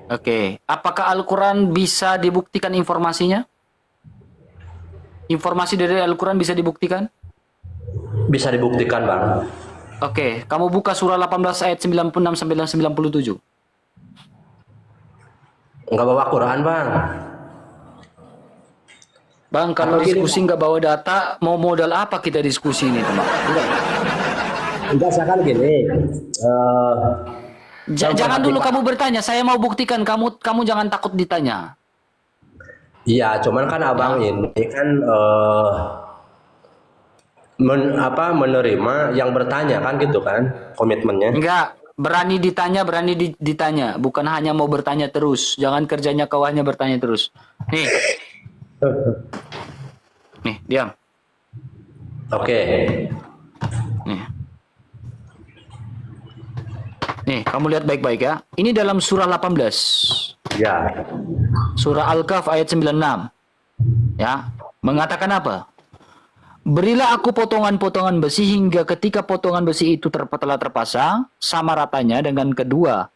Oke. Apakah Al-Quran bisa dibuktikan informasinya? Informasi dari Al-Quran bisa dibuktikan? Bisa dibuktikan, Bang. Oke. Kamu buka surah 18 ayat 96 sampai 97. Nggak bawa Quran, Bang. Bang, kalau Atau gini, diskusi Bang. nggak bawa data, mau modal apa kita diskusi ini, teman? Enggak, saya kan gini. Saya Jangan dulu memperhatikan. kamu bertanya, saya mau buktikan. Kamu jangan takut ditanya. Iya, cuman kan abang Ya. ini kan menerima yang bertanya kan gitu kan komitmennya. Enggak, berani ditanya, berani ditanya. Bukan hanya mau bertanya terus. Jangan kerjanya kau hanya bertanya terus. Nih, nih, diam. Oke. Nih. Nih, kamu lihat baik-baik ya. Ini dalam surah 18. Ya. Surah Al-Kahf ayat 96. Ya, mengatakan apa? Berilah aku potongan-potongan besi hingga ketika potongan besi itu telah terpasang sama ratanya dengan kedua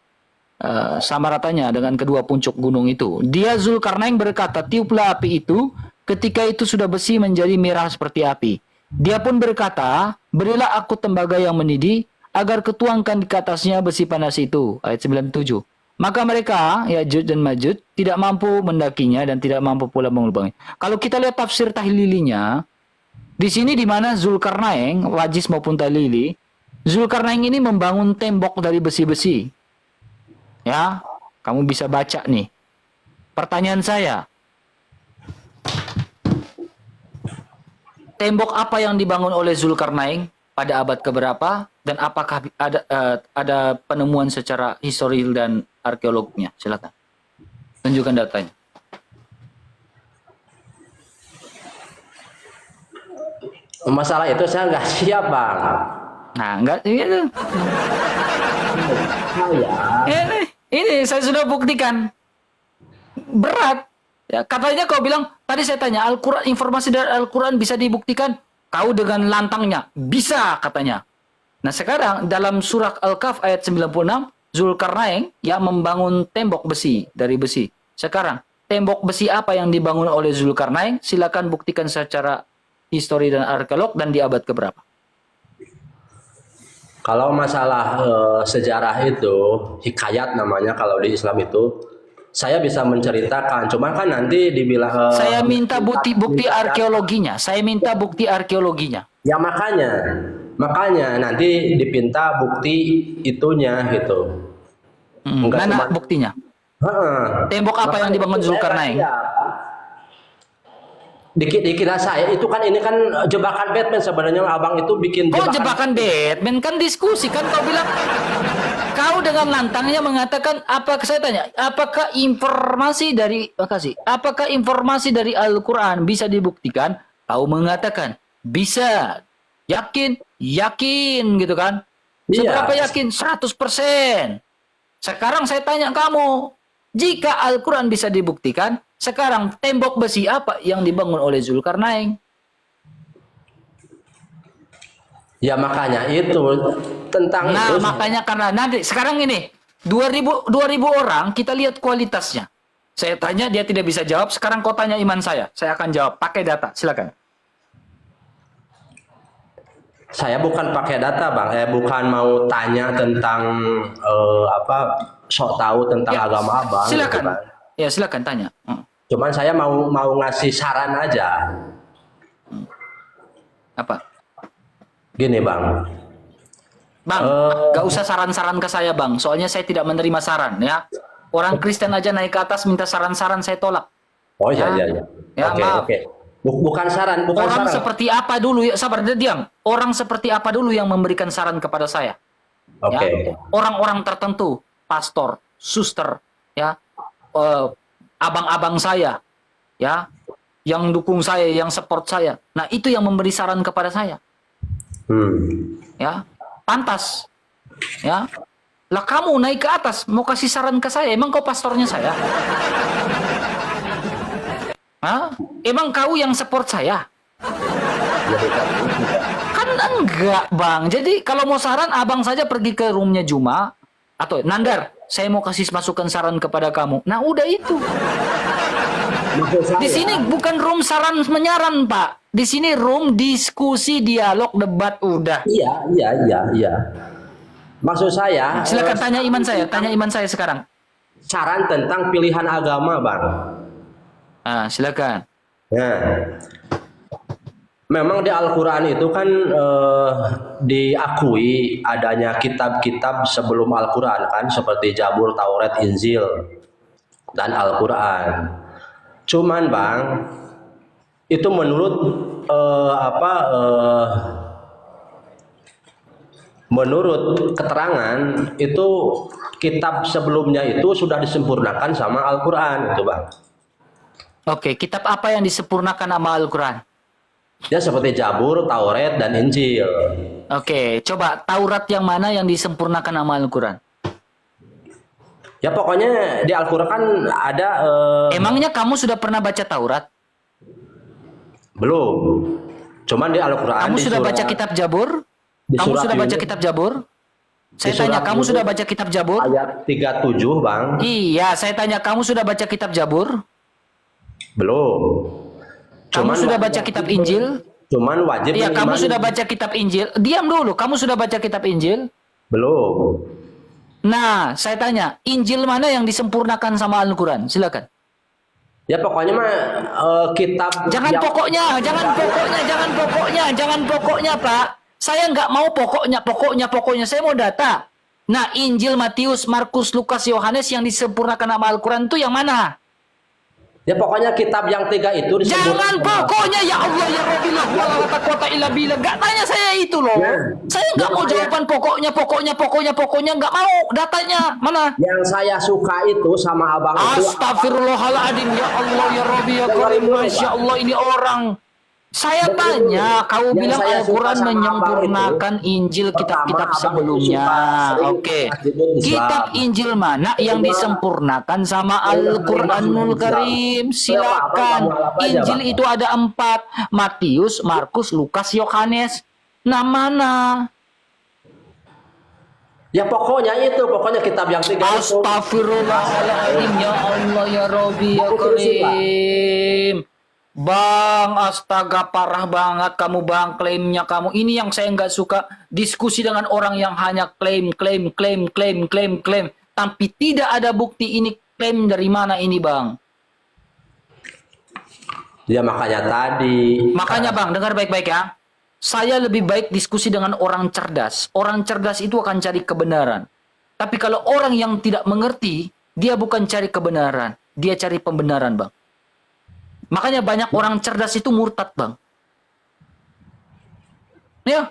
puncuk gunung itu. Dia Zulkarnain berkata, tiuplah api itu, ketika itu sudah besi menjadi merah seperti api. Dia pun berkata, berilah aku tembaga yang mendidih, agar ketuangkan di atasnya besi panas itu. Ayat 97. Maka mereka, Ya'juj dan Ma'juj, tidak mampu mendakinya dan tidak mampu pula mengelubangi. Kalau kita lihat tafsir tahlilinya, di sini di mana Zulkarnain, Wajis maupun Tahlili, Zulkarnain ini membangun tembok dari besi-besi. Ya, kamu bisa baca nih. Pertanyaan saya, tembok apa yang dibangun oleh Zulkarnain pada abad keberapa dan apakah ada penemuan secara historil dan arkeolognya? Silakan. Tunjukkan datanya. Masalah itu saya nggak siap, Bang. Nah, enggak ini, Saya ini saya sudah buktikan. Berat. Ya, katanya kau bilang, tadi saya tanya, Al-Quran, informasi dari Al-Quran bisa dibuktikan? Kau dengan lantangnya. Bisa, katanya. Nah, sekarang dalam surah Al-Kahf ayat 96, Zulkarnain yang membangun tembok besi dari besi. Sekarang, tembok besi apa yang dibangun oleh Zulkarnain? Silakan buktikan secara histori dan arkeolog dan di abad keberapa. kalau masalah sejarah itu hikayat namanya kalau di Islam itu saya bisa menceritakan. Cuman kan nanti dibilang Saya minta bukti data. arkeologinya. Saya minta bukti arkeologinya. Ya makanya nanti dipinta bukti itunya gitu. Enggak Mana cuma. buktinya? Heeh. Tembok apa yang Makanya itu dibangun saya nggak Zulkarnain? siap. Dikira saya itu kan ini kan jebakan Batman sebenarnya abang itu bikin Kok jebakan. jebakan Batman? Kan diskusi kan kau bilang. Kau dengan lantangnya mengatakan, apakah saya tanya, apakah informasi dari Al-Quran bisa dibuktikan? Kau mengatakan, bisa. Yakin? Yakin gitu kan. Seberapa Iya. yakin? 100%. Sekarang saya tanya kamu, jika Al-Quran bisa dibuktikan, sekarang tembok besi apa yang dibangun oleh Zulkarnain? Ya makanya itu tentang Nah, itu. makanya karena nanti sekarang ini 2000 orang kita lihat kualitasnya. Saya tanya dia tidak bisa jawab, sekarang kau tanya iman saya akan jawab pakai data. Silakan. Saya bukan pakai data, Bang. Bukan mau tanya tentang apa sok tahu tentang Ya, agama Abang gitu silakan. kan. Ya, silakan tanya. Cuman saya mau ngasih saran aja. Apa? Gini, Bang. Bang, gak usah saran-saran ke saya, Bang. Soalnya saya tidak menerima saran ya. Orang Kristen aja naik ke atas minta saran-saran saya tolak. Oh Ya. iya iya iya. Ya, Oke maaf. oke. Bukan saran, bukan Orang saran. seperti apa dulu ya, sabar diam. Orang seperti apa dulu yang memberikan saran kepada saya? Oke. Ya, orang-orang tertentu, pastor, suster, ya, abang-abang saya, ya, yang dukung saya, yang support saya. Nah, itu yang memberi saran kepada saya, ya, pantas, ya. Lah kamu naik ke atas mau kasih saran ke saya, emang kau pastornya saya? Hah? Emang kau yang support saya? Kan enggak, Bang. Jadi kalau mau saran, abang saja pergi ke roomnya Juma atau Nandar. saya mau kasih masukan saran kepada kamu. Nah, udah itu. Maksud saya, Di sini bukan room saran menyaran, Pak. Di sini room diskusi, dialog, debat, udah. iya. Maksud saya, Silakan tanya iman saya sekarang. saran tentang pilihan agama, Bang. Ah, silakan. Nah, memang di Al-Quran itu kan diakui adanya kitab-kitab sebelum Al-Quran kan, seperti Zabur, Taurat, Injil, dan Al-Quran. Cuman Bang, itu menurut menurut keterangan itu kitab sebelumnya itu sudah disempurnakan sama Al-Quran itu Bang. Oke, kitab apa yang disempurnakan sama Al-Quran? Ya seperti Zabur, Taurat, dan Injil. Oke, coba Taurat yang mana yang disempurnakan sama Al-Quran? Ya pokoknya di Al-Quran kan ada Emangnya kamu sudah pernah baca Taurat? belum. Cuman di Al-Quran Kamu di sudah surat- baca kitab Jabur? di Kamu surat sudah baca Yunus- kitab Jabur? Saya di tanya, surat kamu Yunus sudah baca kitab Jabur? ayat 37 Bang. Iya, saya tanya, kamu sudah baca kitab Jabur? Belum. Kamu sudah baca kitab Injil? Cuman wajib Iya, kamu mengimani. sudah baca kitab Injil. Diam dulu, kamu sudah baca kitab Injil? Belum. Nah, saya tanya, Injil mana yang disempurnakan sama Al-Quran? Silakan. Ya pokoknya mah kitab Jangan yang- pokoknya, jangan pokoknya, Pak. Saya nggak mau pokoknya. Saya mau data. Nah, Injil, Matius, Markus, Lukas, Yohanes yang disempurnakan sama Al-Quran itu yang mana? Ya pokoknya kitab yang 3 itu Jangan pokoknya, ya Allah, ya Rabbi, la hawla wala quwwata illa billah. Nggak tanya saya itu loh. Ya. Saya nggak Ya, mau makanya- jawaban pokoknya. Nggak mau. Datanya mana? Yang saya suka itu sama abang itu Astagfirullahaladzim, ya Allah, ya Rabbi, ya Karim, Masya Allah, ini orang. Saya Betul. tanya, kau Yang bilang saya suka Al-Quran sama menyempurnakan abang itu, Injil, kitab-kitab pertama, abang sebelumnya. itu suka Oke. sering Islam. Kitab Injil mana yang Cuma- disempurnakan sama Al-Quranul Islam. Karim? Coba, Silakan. abang apa aja, Injil Bang? itu ada 4. Matius, Markus, Lukas, Yohanes. Nah, mana? Ya pokoknya kitab yang 3 itu. Astagfirullahaladzim, ya Allah, ya Rabbi, ya Karim. Bang, astaga, parah banget kamu Bang, klaimnya kamu. Ini yang saya nggak suka, diskusi dengan orang yang hanya klaim. Tapi tidak ada bukti. Ini klaim dari mana ini Bang? Ya makanya tadi. Makanya Bang, dengar baik-baik ya. Saya lebih baik diskusi dengan orang cerdas. Orang cerdas itu akan cari kebenaran. Tapi kalau orang yang tidak mengerti, dia bukan cari kebenaran. Dia cari pembenaran Bang. Makanya banyak orang cerdas itu murtad Bang. Ya,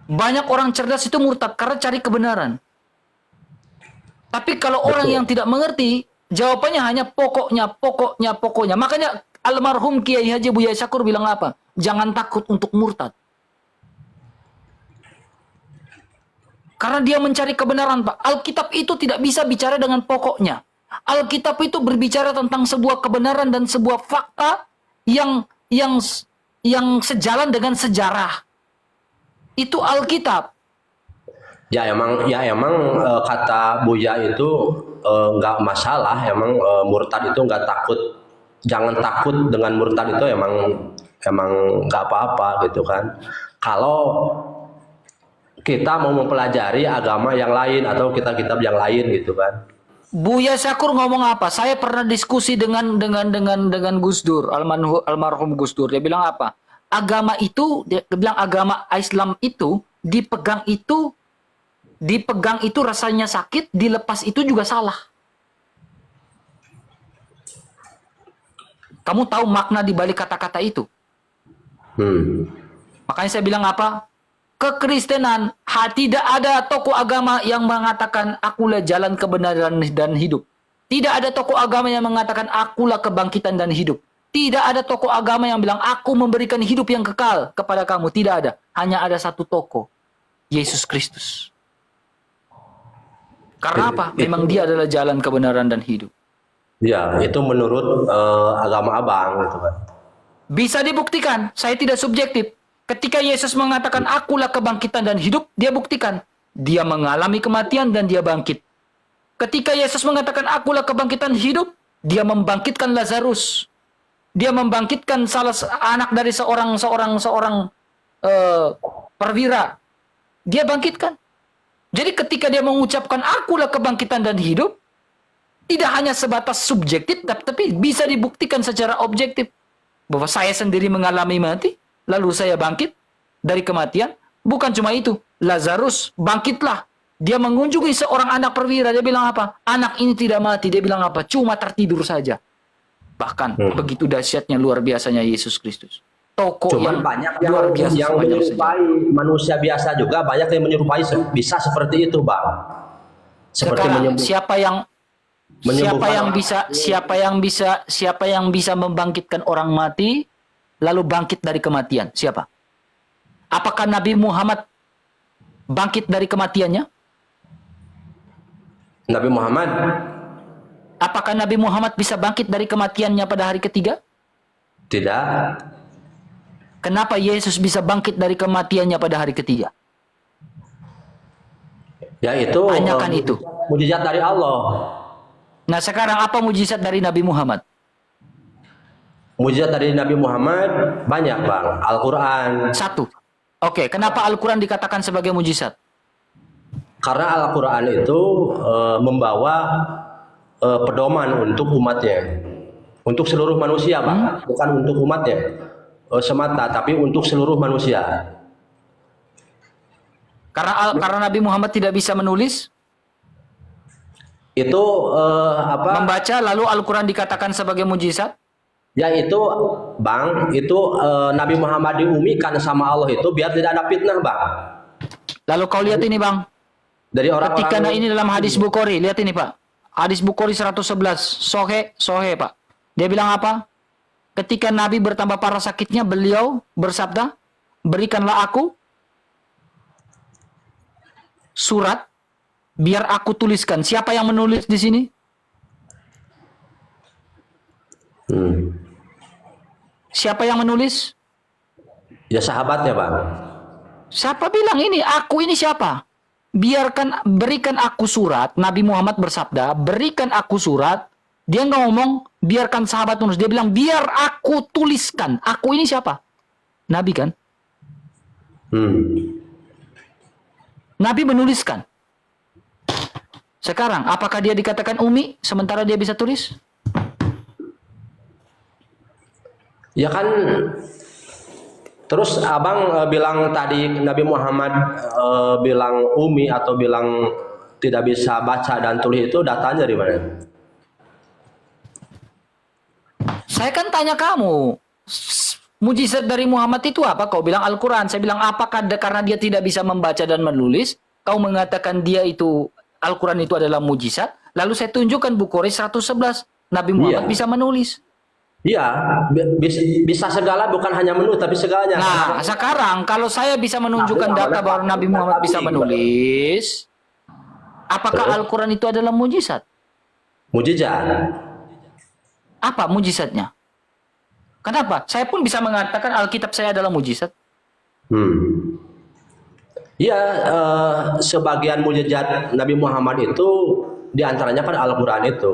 banyak orang cerdas itu murtad karena cari kebenaran. Tapi kalau orang yang tidak mengerti, jawabannya hanya pokoknya. Makanya almarhum Kiai Haji Buya Syakur bilang apa? Jangan takut untuk murtad. Karena dia mencari kebenaran, Pak. Alkitab itu tidak bisa bicara dengan pokoknya. Alkitab itu berbicara tentang sebuah kebenaran dan sebuah fakta yang sejalan dengan sejarah. Itu Alkitab. Ya emang kata Buya itu nggak masalah, emang murtad itu nggak takut, jangan takut dengan murtad itu emang nggak apa-apa gitu kan. Kalau kita mau mempelajari agama yang lain atau kitab-kitab yang lain gitu kan. Buya Syakur ngomong apa? Saya pernah diskusi dengan Gus Dur, almarhum Gus Dur. Dia bilang apa? Agama itu, dia bilang agama Islam itu dipegang itu rasanya sakit, dilepas itu juga salah. Kamu tahu makna di balik kata-kata itu? Makanya saya bilang apa? Kekristenan, tidak ada tokoh agama yang mengatakan akulah jalan kebenaran dan hidup. Tidak ada tokoh agama yang mengatakan akulah kebangkitan dan hidup. Tidak ada tokoh agama yang bilang aku memberikan hidup yang kekal kepada kamu. Tidak ada. Hanya ada satu tokoh, Yesus Kristus. Karena apa? Memang dia adalah jalan kebenaran dan hidup. Ya, itu menurut agama abang gitu kan. Bisa dibuktikan. Saya tidak subjektif. Ketika Yesus mengatakan akulah kebangkitan dan hidup, dia buktikan. Dia mengalami kematian dan dia bangkit. Ketika Yesus mengatakan akulah kebangkitan hidup, dia membangkitkan Lazarus. Dia membangkitkan anak dari seorang perwira. Dia bangkitkan. Jadi ketika dia mengucapkan akulah kebangkitan dan hidup, tidak hanya sebatas subjektif, tapi bisa dibuktikan secara objektif. Bahwa saya sendiri mengalami mati, lalu saya bangkit dari kematian. Bukan cuma itu, Lazarus bangkitlah. Dia mengunjungi seorang anak perwira, dia bilang apa? Anak ini tidak mati, dia bilang apa? Cuma tertidur saja. Bahkan begitu dahsyatnya luar biasanya Yesus Kristus. Tokoh Cuman yang banyak luar biasa yang sepanjang menyerupai manusia biasa juga, banyak yang menyerupai bisa seperti itu, Bang. Seperti sekarang siapa yang bisa membangkitkan orang mati lalu bangkit dari kematian? Siapa? Apakah Nabi Muhammad bangkit dari kematiannya? Nabi Muhammad? Apakah Nabi Muhammad bisa bangkit dari kematiannya pada hari ketiga? Tidak. Kenapa Yesus bisa bangkit dari kematiannya pada hari ketiga? Ya itu Tanyakan itu. mujizat dari Allah. Nah sekarang apa mujizat dari Nabi Muhammad? Mujizat dari Nabi Muhammad banyak, Bang. Al-Quran. Satu. Oke, kenapa Al-Quran dikatakan sebagai mujizat? Karena Al-Quran itu membawa pedoman untuk umatnya. Untuk seluruh manusia, Bang. Bukan untuk umatnya semata, tapi untuk seluruh manusia. Karena Nabi Muhammad tidak bisa menulis, Itu membaca, lalu Al-Quran dikatakan sebagai mujizat. Ya itu, Bang, itu Nabi Muhammad diumikan sama Allah itu biar tidak ada fitnah, Bang. Lalu kau lihat ini, Bang. Dari orang-orang Ketika ini dalam hadis Bukhari, lihat ini, Pak. Hadis Bukhari 111, Sohe, Pak. Dia bilang apa? Ketika Nabi bertambah parah sakitnya, beliau bersabda, berikanlah aku surat, biar aku tuliskan. Siapa yang menulis di sini? Siapa yang menulis? Ya sahabatnya, Bang. Siapa bilang ini? Aku ini siapa? Berikan aku surat. Nabi Muhammad bersabda, berikan aku surat. Dia nggak ngomong, biarkan sahabat menulis. Dia bilang, biar aku tuliskan. Aku ini siapa? Nabi kan? Nabi menuliskan. Sekarang, apakah dia dikatakan umi, sementara dia bisa tulis? Ya kan, terus abang bilang tadi Nabi Muhammad bilang umi atau bilang tidak bisa baca dan tulis, itu datanya dari mana? Saya kan tanya kamu, mujizat dari Muhammad itu apa? Kau bilang Al-Quran. Saya bilang, apakah karena dia tidak bisa membaca dan menulis, kau mengatakan dia itu, Al-Quran itu adalah mujizat? Lalu saya tunjukkan Bukhari 111, Nabi Muhammad bisa menulis. Iya, bisa segala, bukan hanya menulis, tapi segalanya. Nah, sekarang kalau saya bisa menunjukkan data bahwa Nabi Muhammad bisa menulis, apakah Al-Quran itu adalah mujizat? Mujizat. Apa mujizatnya? Kenapa? Saya pun bisa mengatakan Alkitab saya adalah mujizat. Iya, sebagian mujizat Nabi Muhammad itu diantaranya kan Al-Quran itu.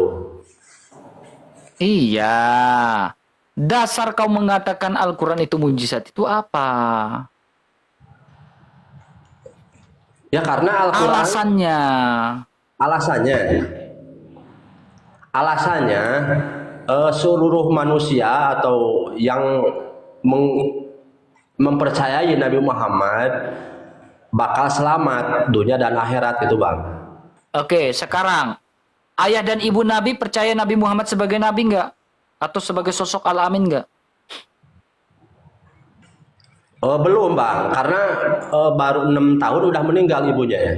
Iya. Dasar kau mengatakan Al-Quran itu mujizat itu apa? Ya karena Al-Quran. Alasannya seluruh manusia atau yang mempercayai Nabi Muhammad bakal selamat dunia dan akhirat itu, Bang. Oke, sekarang ayah dan ibu Nabi percaya Nabi Muhammad sebagai Nabi enggak? Atau sebagai sosok Al-Amin enggak? Belum, Bang, karena baru 6 tahun udah meninggal ibunya ya.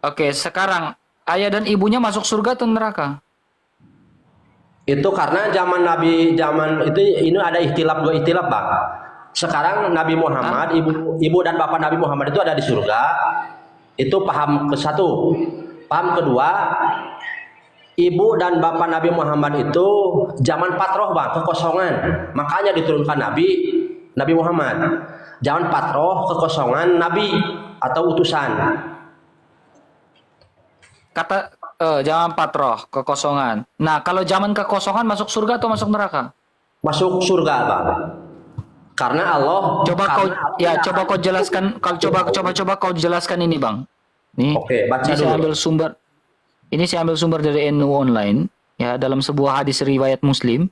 Oke, sekarang ayah dan ibunya masuk surga atau neraka? Itu karena zaman itu ini ada dua ikhtilaf, Bang. Sekarang Nabi Muhammad, ibu dan bapak Nabi Muhammad itu ada di surga. Itu paham ke satu. Paham kedua, ibu dan bapak Nabi Muhammad itu zaman patroh, Bang, kekosongan. Makanya diturunkan Nabi Muhammad. Zaman patroh, kekosongan Nabi atau utusan. Kata zaman patroh, kekosongan. Nah, kalau zaman kekosongan masuk surga atau masuk neraka? Masuk surga, Bang. Karena Allah Coba kau jelaskan, kalau coba kau jelaskan ini, Bang. Nih, Oke, baca ini saya dulu. ambil sumber. Ini saya ambil sumber dari NU Online, ya, dalam sebuah hadis riwayat Muslim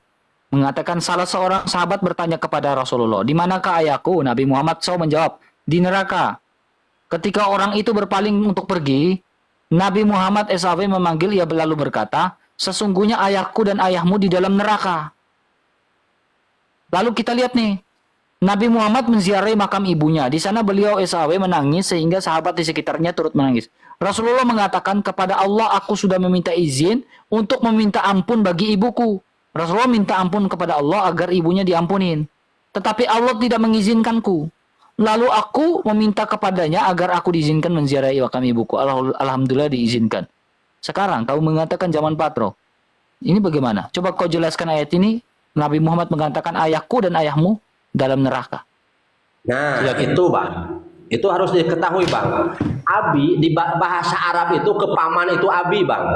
mengatakan salah seorang sahabat bertanya kepada Rasulullah, "Di manakah ayahku?" Nabi Muhammad SAW menjawab, "Di neraka." Ketika orang itu berpaling untuk pergi, Nabi Muhammad SAW memanggil, ia lalu berkata, "Sesungguhnya ayahku dan ayahmu di dalam neraka." Lalu kita lihat nih, Nabi Muhammad menziarahi makam ibunya. Di sana beliau SAW menangis sehingga sahabat di sekitarnya turut menangis. Rasulullah mengatakan, "Kepada Allah aku sudah meminta izin untuk meminta ampun bagi ibuku." Rasulullah minta ampun kepada Allah agar ibunya diampunin. Tetapi Allah tidak mengizinkanku. Lalu aku meminta kepadanya agar aku diizinkan menziarahi makam ibuku. Alhamdulillah diizinkan. Sekarang kau mengatakan zaman patro. Ini bagaimana? Coba kau jelaskan ayat ini. Nabi Muhammad mengatakan ayahku dan ayahmu dalam neraka. Nah, itu Bang. Itu harus diketahui, Bang. Abi di bahasa Arab itu kepaman itu abi, Bang.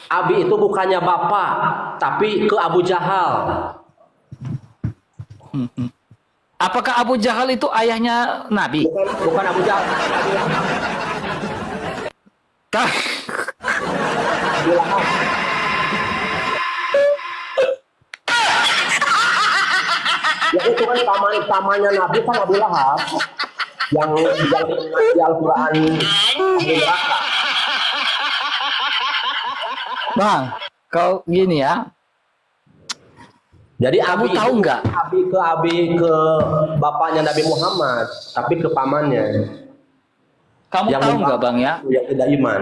Abi itu bukannya bapak, tapi ke Abu Jahal. Apakah Abu Jahal itu ayahnya Nabi? Bukan Abu Jahal. Abu Lahab. Ya itu kan pamannya Nabi kan Abu Lahab yang di Al-Quran ahli neraka. Bang, kau gini ya. Jadi Kamu Abi tahu itu nggak? Abi ke bapaknya Nabi Muhammad, tapi ke pamannya Kamu yang tahu nggak, Bang ya? yang tidak iman.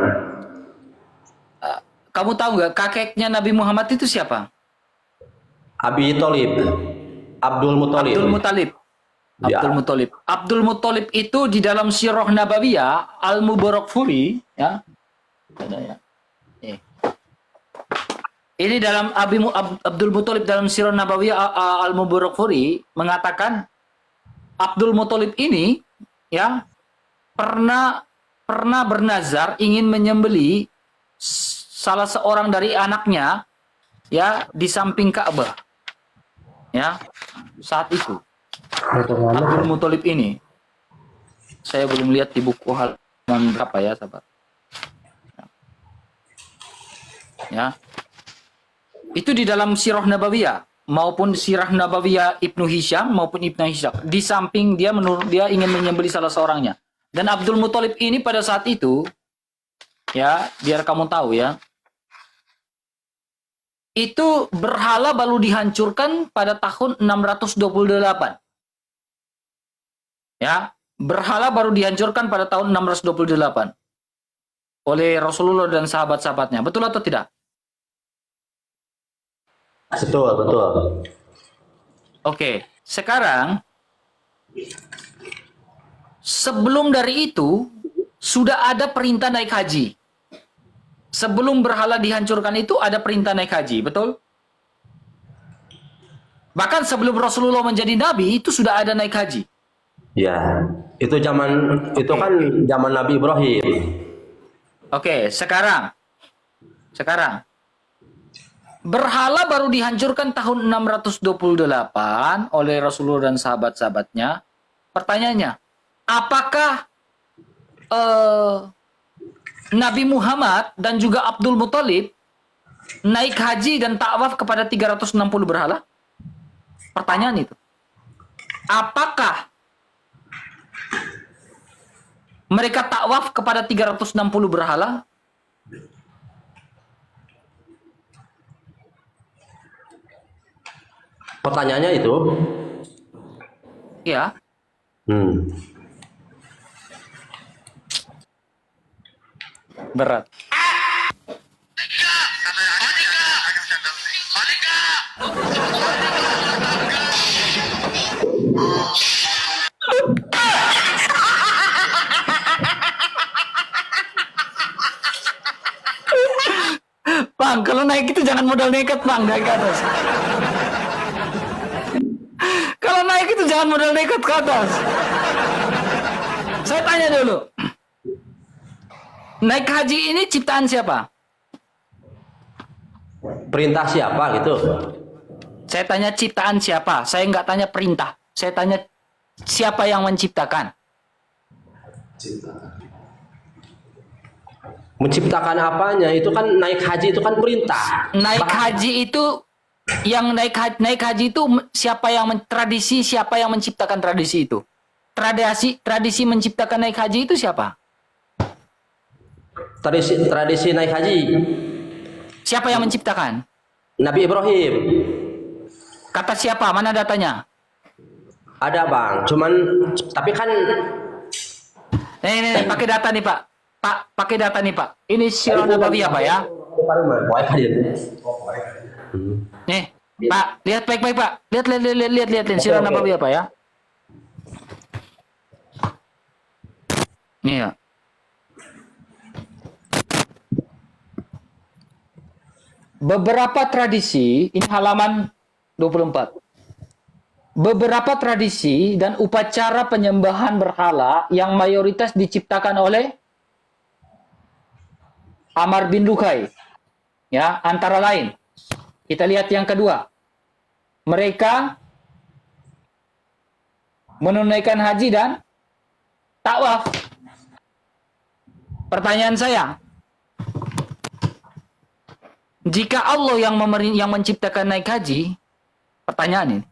Kamu tahu nggak kakeknya Nabi Muhammad itu siapa? Abi Tholib, Abdul Muthalib. Abdul Muthalib. Ya. Abdul Muthalib. Abdul Muthalib itu di dalam Sirah Nabawiyah Al-Mubarakfuri, ya. Ada ya. Nih. Ini dalam Abdul Muthalib dalam Sirah Nabawiyah Al-Mubarakfuri mengatakan Abdul Muthalib ini ya pernah bernazar ingin menyembeli salah seorang dari anaknya ya di samping Ka'bah. Ya. Saat itu Abdul Muthalib ini saya belum lihat di buku halaman berapa ya, sahabat. Ya. Itu di dalam Sirah Nabawiyah maupun Sirah Nabawiyah Ibnu Hisham maupun Ibnu Hisham. Di samping dia dia ingin menyembelih salah seorangnya. Dan Abdul Muthalib ini pada saat itu ya, biar kamu tahu ya. Itu berhala baru dihancurkan pada tahun 628. Ya, berhala baru dihancurkan pada tahun 628 oleh Rasulullah dan sahabat-sahabatnya. Betul atau tidak? Betul, betul. Oke, sekarang sebelum dari itu sudah ada perintah naik haji. Sebelum berhala dihancurkan itu ada perintah naik haji, betul? Bahkan sebelum Rasulullah menjadi nabi itu sudah ada naik haji. Ya, itu kan zaman Nabi Ibrahim. Oke, sekarang berhala baru dihancurkan tahun 628 oleh Rasulullah dan sahabat-sahabatnya. Pertanyaannya, apakah Nabi Muhammad dan juga Abdul Muthalib naik haji dan takwaf kepada 360 berhala? Pertanyaan itu. Apakah mereka takwaf kepada 360 berhala? Pertanyaannya itu? Ya. Berat. Bang, kalau naik itu jangan modal nekat, Bang, dari ke atas. Kalau naik itu jangan modal nekat ke atas. Saya tanya dulu. Naik haji ini ciptaan siapa? Perintah siapa gitu? Saya tanya ciptaan siapa? Saya nggak tanya perintah. Saya tanya siapa yang menciptakan? Menciptakan apanya? Itu kan naik haji itu kan perintah. Naik haji itu yang naik haji itu siapa yang tradisi, siapa yang menciptakan tradisi itu? Tradisi menciptakan naik haji itu siapa? Tradisi naik haji. Siapa yang menciptakan? Nabi Ibrahim. Kata siapa? Mana datanya? Ada bang, cuman tapi kan Nih, pakai data nih Pak. Pak, pakai data nih Pak. Ini Sirah Nabawi apa ya? Nih, Pak, lihat baik-baik Pak. Lihat Sirah Nabawi apa ya? Nih ya. Beberapa tradisi, ini halaman 24. Beberapa tradisi dan upacara penyembahan berhala yang mayoritas diciptakan oleh Amr bin Luhai. Ya, antara lain. Kita lihat yang kedua. Mereka menunaikan haji dan tawaf. Pertanyaan saya, jika Allah yang menciptakan naik haji, pertanyaan ini,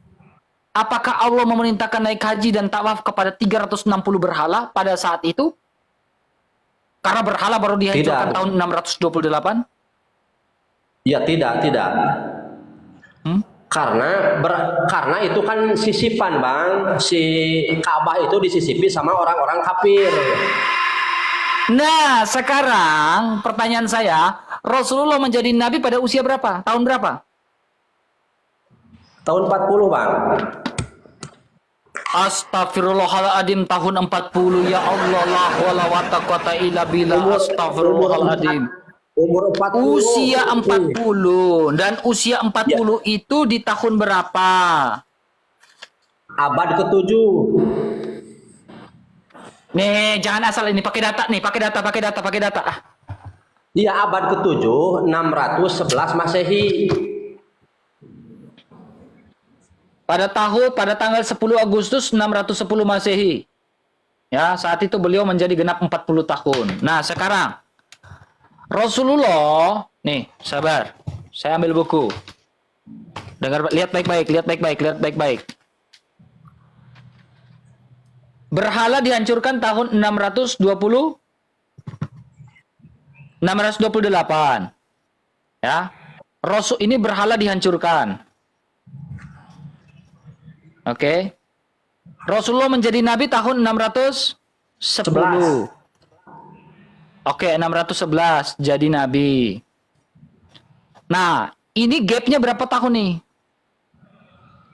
apakah Allah memerintahkan naik haji dan tawaf kepada 360 berhala pada saat itu? Karena berhala baru dihancurkan Tidak. tahun 628? ya tidak. Karena itu kan sisipan bang, si Ka'bah itu disisipi sama orang-orang kafir. Nah, sekarang pertanyaan saya, Rasulullah menjadi nabi pada usia berapa? Tahun berapa? Tahun 40 bang. Astagfirullahaladzim, tahun 40. Ya Allah, la wala wa taqata illa billah. Astagfirullahaladzim. Umur 40. Usia 40. Dan usia 40 itu di tahun berapa? Abad ke-7. Nih, jangan asal ini pakai data nih, pakai data. Ah. Iya, abad ke-7, 611 Masehi. Pada tanggal 10 Agustus 610 Masehi. Ya, saat itu beliau menjadi genap 40 tahun. Nah, sekarang Rasulullah, nih, sabar. Saya ambil buku. Dengar, lihat baik-baik. Berhala dihancurkan tahun 628. Ya. Rasul ini berhala dihancurkan. Oke. Rasulullah menjadi nabi tahun 610. Oke, 611 jadi nabi. Nah, ini gapnya berapa tahun nih?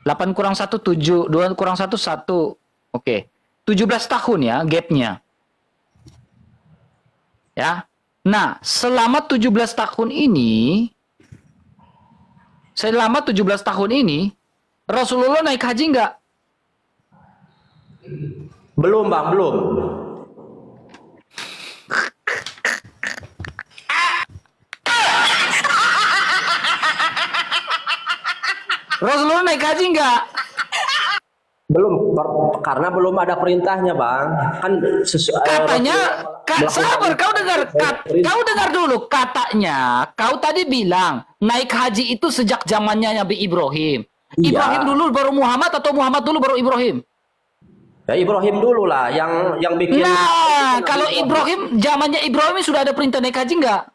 8 kurang 1, 7. 2 kurang 1, 1. Oke. 17 tahun ya gapnya. Ya. Nah, selama 17 tahun ini, Rasulullah naik haji enggak? Belum bang, belum. Rasulullah naik haji enggak? Belum, karena belum ada perintahnya bang. Kan Katanya, sabar, kau dengar dulu. Katanya, kau tadi bilang naik haji itu sejak zamannya Nabi Ibrahim. Iya. Ibrahim dulu baru Muhammad atau Muhammad dulu baru Ibrahim? Ya Ibrahim dulu lah yang bikin. Nah, kalau Ibrahim, zamannya Ibrahim sudah ada perintah naik haji enggak?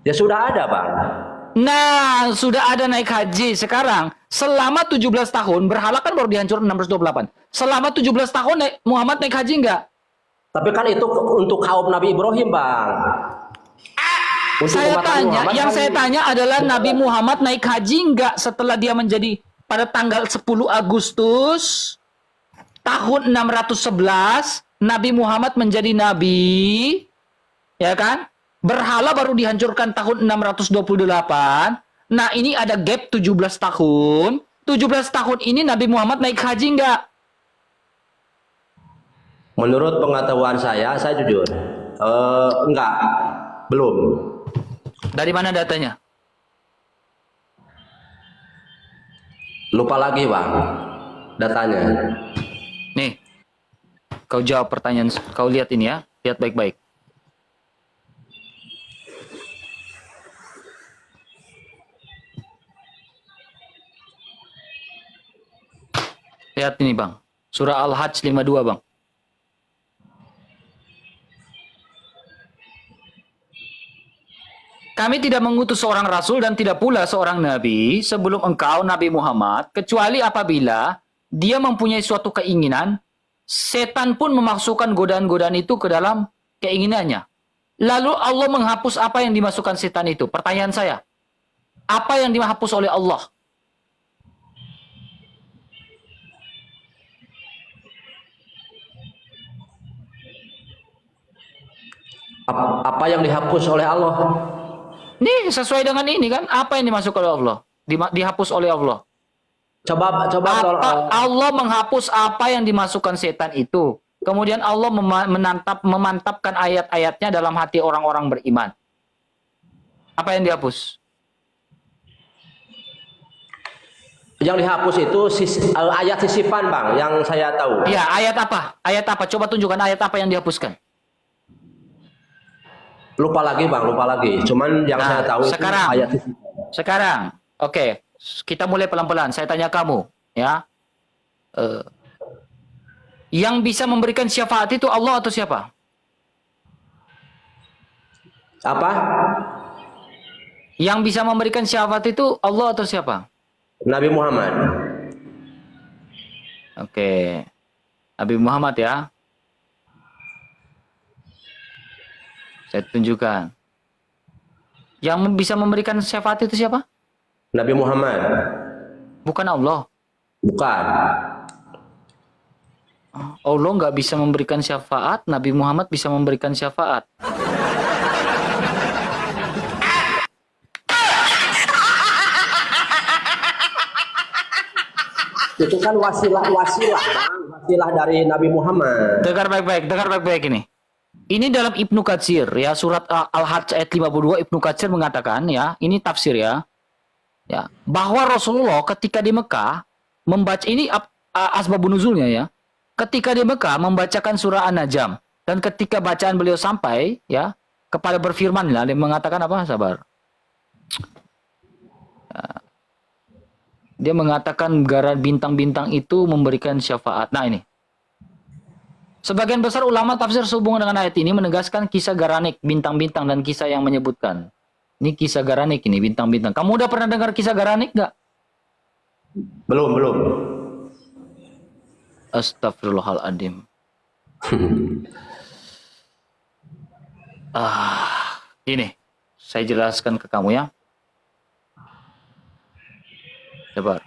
Ya sudah ada bang. Nah, sudah ada naik haji. Sekarang, selama 17 tahun, berhala kan baru dihancurkan 628. Selama 17 tahun, Muhammad naik haji enggak? Tapi kan itu untuk kaum Nabi Ibrahim bang. Saya tanya adalah Nabi Muhammad naik haji enggak setelah dia menjadi pada tanggal 10 Agustus tahun 611, Nabi Muhammad menjadi nabi, ya kan? Berhala baru dihancurkan tahun 628. Nah, ini ada gap 17 tahun. 17 tahun ini Nabi Muhammad naik haji enggak? Menurut pengetahuan saya jujur, Enggak, belum. Dari mana datanya? Lupa lagi bang, datanya. Nih, kau jawab pertanyaan, kau lihat ini ya, lihat baik-baik. Lihat ini bang, surah Al-Hajj 52 bang. Kami tidak mengutus seorang rasul dan tidak pula seorang nabi sebelum engkau Nabi Muhammad, kecuali apabila dia mempunyai suatu keinginan, setan pun memasukkan godaan-godaan itu ke dalam keinginannya. Lalu Allah menghapus apa yang dimasukkan setan itu? Pertanyaan saya, apa yang dihapus oleh Allah? Apa yang dihapus oleh Allah? Nih sesuai dengan ini kan, apa yang dimasukkan oleh Allah? Dihapus oleh Allah. Coba Allah menghapus apa yang dimasukkan setan itu. Kemudian Allah memantapkan ayat-ayatnya dalam hati orang-orang beriman. Apa yang dihapus? Yang dihapus itu ayat sisipan bang, yang saya tahu. Iya, ayat apa? Ayat apa? Coba tunjukkan ayat apa yang dihapuskan. Lupa lagi bang, lupa lagi. Cuman yang saya tahu sekarang, itu ayat sisipan. Sekarang, oke, kita mulai pelan-pelan. Saya tanya kamu, ya. Yang bisa memberikan syafaat itu Allah atau siapa? Apa? Yang bisa memberikan syafaat itu Allah atau siapa? Nabi Muhammad. Oke. Nabi Muhammad ya. Saya tunjukkan. Yang bisa memberikan syafaat itu siapa? Nabi Muhammad. Bukan Allah. Bukan. Allah nggak bisa memberikan syafaat, Nabi Muhammad bisa memberikan syafaat. Itu kan wasilah bang, wasilah dari Nabi Muhammad. Dengar baik-baik ini. Ini dalam Ibnu Katsir ya, surat Al-Hajj ayat 52 Ibnu Katsir mengatakan ya, ini tafsir ya. Ya, bahwa Rasulullah ketika di Mekah membaca ini asbabun nuzulnya ya. Ketika di Mekah membacakan surah An-Najm dan ketika bacaan beliau sampai ya, kepada berfirman lah, dia mengatakan apa? Sabar. Dia mengatakan garan bintang-bintang itu memberikan syafaat. Nah ini. Sebagian besar ulama tafsir sehubungan dengan ayat ini menegaskan kisah Garanik, bintang-bintang dan kisah yang menyebutkan. Ini kisah Garanik ini, bintang-bintang. Kamu udah pernah dengar kisah Garanik nggak? Belum. Astagfirullahaladzim. Ini. Saya jelaskan ke kamu ya. Sabar.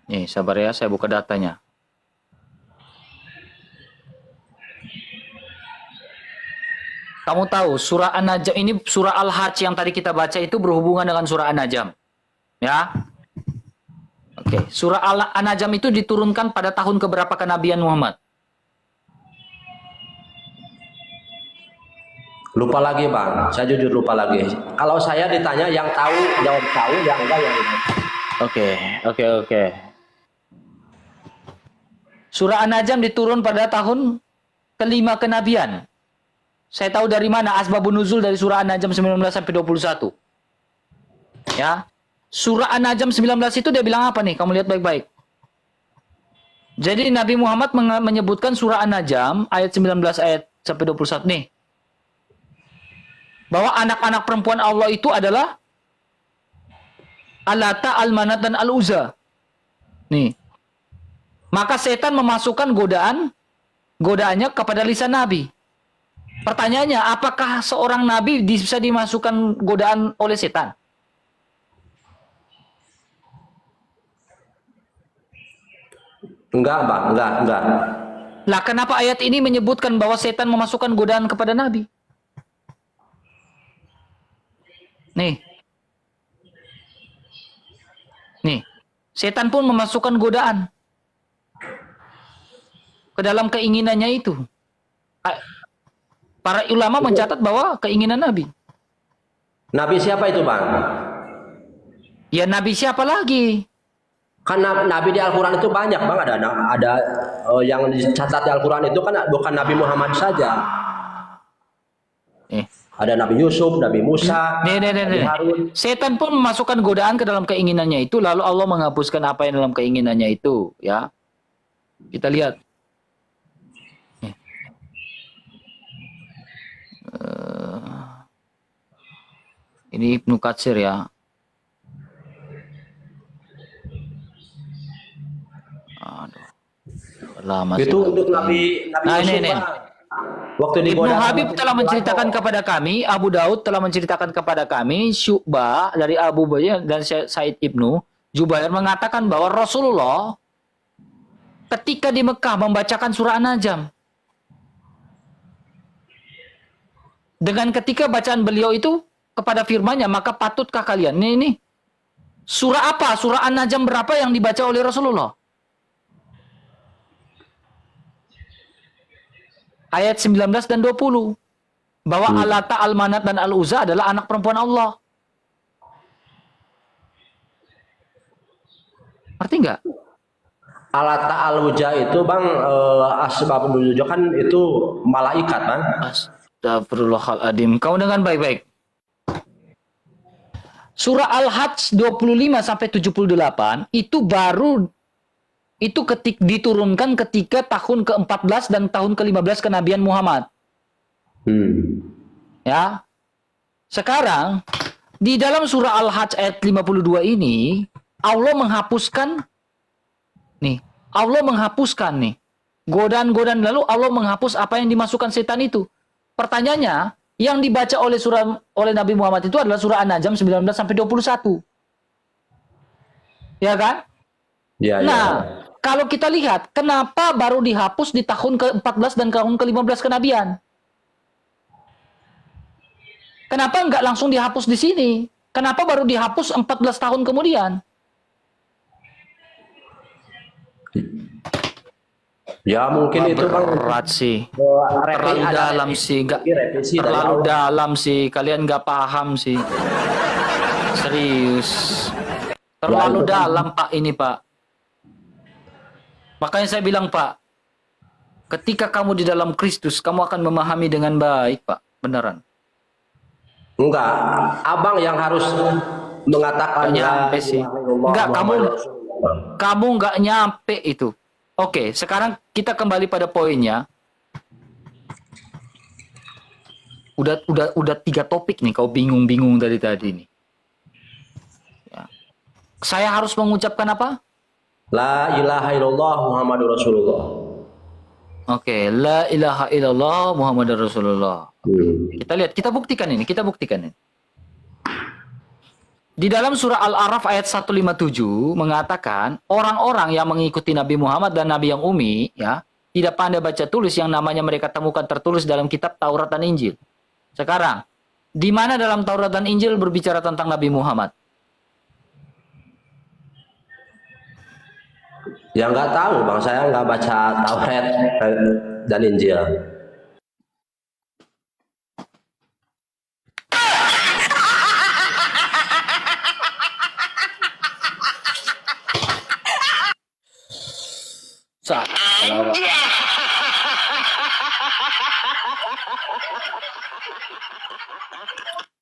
Nih, sabar ya, saya buka datanya. Kamu tahu, surah An-Najm ini, surah Al-Hajj yang tadi kita baca itu berhubungan dengan surah An-Najm. Ya. Oke, surah An-Najm itu diturunkan pada tahun keberapa kenabian Muhammad? Lupa lagi bang, saya jujur lupa lagi. Kalau saya ditanya yang tahu, jawab tahu, yang enggak yang enggak. Oke. Surah An-Najm diturun pada tahun kelima kenabian. Saya tahu dari mana asbabun nuzul dari surah An-Najm 19 sampai 21. Ya. Surah An-Najm 19 itu dia bilang apa nih? Kamu lihat baik-baik. Jadi Nabi Muhammad menyebutkan surah An-Najm ayat 19 ayat sampai 21 nih. Bahwa anak-anak perempuan Allah itu adalah Al-Lata, Al-Manat, dan Al-Uzza. Nih. Maka setan memasukkan godaannya kepada lisan Nabi. Pertanyaannya, apakah seorang Nabi bisa dimasukkan godaan oleh setan? Enggak bang, enggak. Lah kenapa ayat ini menyebutkan bahwa setan memasukkan godaan kepada Nabi? Nih. Setan pun memasukkan godaan. ke dalam keinginannya itu. Para ulama mencatat bahwa keinginan Nabi. Nabi siapa itu, Bang? Ya Nabi siapa lagi? Kan nabi di Al-Qur'an itu banyak, Bang. Ada yang dicatat di Al-Qur'an itu kan bukan Nabi Muhammad saja. Ada Nabi Yusuf, Nabi Musa, Nabi Harun. Setan pun memasukkan godaan ke dalam keinginannya itu, lalu Allah menghapuskan apa yang dalam keinginannya itu, ya. Kita lihat. Ini Ibnu Katsir ya. Aduh. Lama Itu sih. untuk Nabi Nah, Yusuf, ini. Bang. Waktu Ibnu digoda Habib sama telah menceritakan kepada kami, Abu Daud telah menceritakan kepada kami, Syu'bah dari Abu Bakar dan Said Ibnu Jubair mengatakan bahwa Rasulullah ketika di Mekah membacakan surah An-Najm. Dengan ketika bacaan beliau itu kepada firman-Nya, maka patutkah kalian? Ini surah apa? Surah An-Najm berapa yang dibaca oleh Rasulullah? Ayat 19 dan 20. Bahwa Al-Lata, Al-Manat, dan Al-Uzza adalah anak perempuan Allah. Ngerti nggak? Alata al-Wuja itu, Bang, asbab nuzul kan itu malaikat, Bang. Astagfirullahaladzim. Kau dengan baik-baik. Surah Al-Hajj 25 sampai 78 itu baru diturunkan ketika tahun ke-14 dan tahun ke-15 kenabian Muhammad. Ya. Sekarang di dalam surah Al-Hajj ayat 52 ini Allah menghapuskan godaan-godaan, lalu Allah menghapus apa yang dimasukkan setan itu. Pertanyaannya, yang dibaca oleh Nabi Muhammad itu adalah surah An-Najm 19 sampai 21. Ya kan? Ya, nah, ya. Kalau kita lihat, kenapa baru dihapus di tahun ke-14 dan tahun ke-15 kenabian? Kenapa nggak langsung dihapus di sini? Kenapa baru dihapus 14 tahun kemudian? Ya mungkin itu, Bang, berat sih. Terlalu dalam sih, terlalu dalam sih. Kalian nggak paham sih. Serius. Terlalu dalam, Pak, ini, Pak. Makanya saya bilang, Pak, ketika kamu di dalam Kristus, kamu akan memahami dengan baik, Pak. Beneran. Enggak, Abang yang harus mengatakan nyampe sih. Enggak, kamu nggak nyampe itu. Oke, sekarang kita kembali pada poinnya. Udah 3 topik nih, kau bingung-bingung dari tadi nih. Ya. Saya harus mengucapkan apa? La ilaha illallah Muhammadur Rasulullah. Oke, la ilaha illallah Muhammadur Rasulullah. Kita lihat, kita buktikan ini. Di dalam surah Al-A'raf ayat 157 mengatakan orang-orang yang mengikuti Nabi Muhammad dan Nabi yang ummi, ya, tidak pandai baca tulis yang namanya mereka temukan tertulis dalam kitab Taurat dan Injil. Sekarang, di mana dalam Taurat dan Injil berbicara tentang Nabi Muhammad? Ya nggak tahu, Bang, saya nggak baca Taurat dan Injil.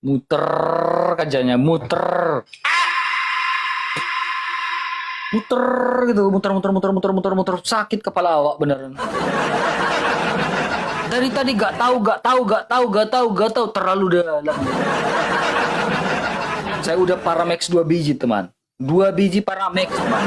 Muter kerjanya, muter gitu, muter, sakit kepala awak beneran. Dari tadi gak tahu, terlalu dalam. Saya udah Paramex 2 biji, teman. 2 biji Paramex, teman.